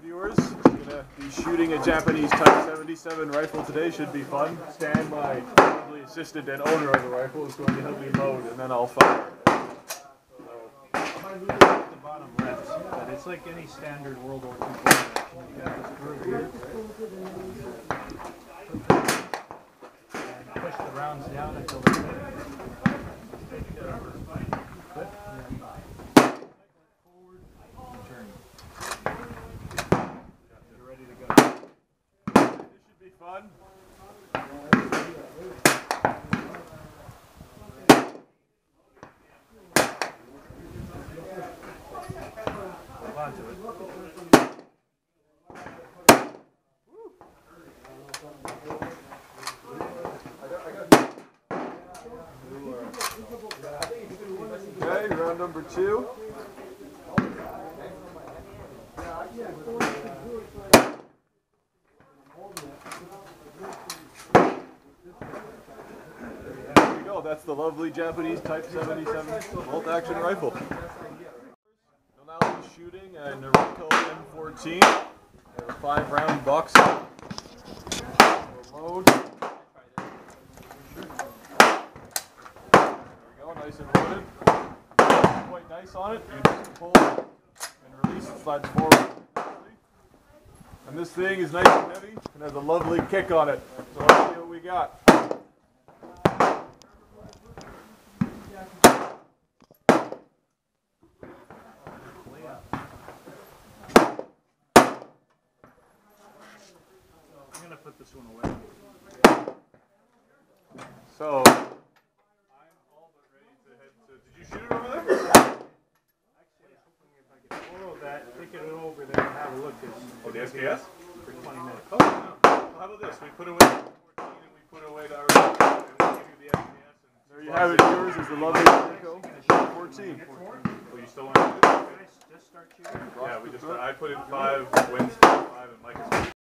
viewers, I'm gonna be shooting a Japanese Type 77 rifle today. Should be fun. Stan, my lovely assistant and owner of the rifle, is going to help me load, and then I'll fire. I lose at the bottom left, but it's like any standard World War II bullet. You got this groove here, and push the rounds down until they're good. Forward, turn. You're ready to go. This should be fun. Onto it. Okay, round number 2. There you go, that's the lovely Japanese Type 77 bolt-action rifle. Now we're shooting a Naruto M14. Got a 5-round box. Load. There we go, nice and loaded. Quite nice on it. You just pull and release, it slides forward. And this thing is nice and heavy and has a lovely kick on it. So let's see what we got. I'm going to put this one away. So, I'm all but ready to head to... Did you shoot it over there? Actually, I was hoping if I could borrow that, take it over there and have a look at Oh, the SPS? for 20 minutes. Oh, no. Well, how about this? We put away the 14 and we put away the RC and we give you the SPS. And there you have it. Yours is the lovely Rico 14. Well, you still want to do it? Just start shooting. Yeah, I put in 5, Wednesday 5, and Mike is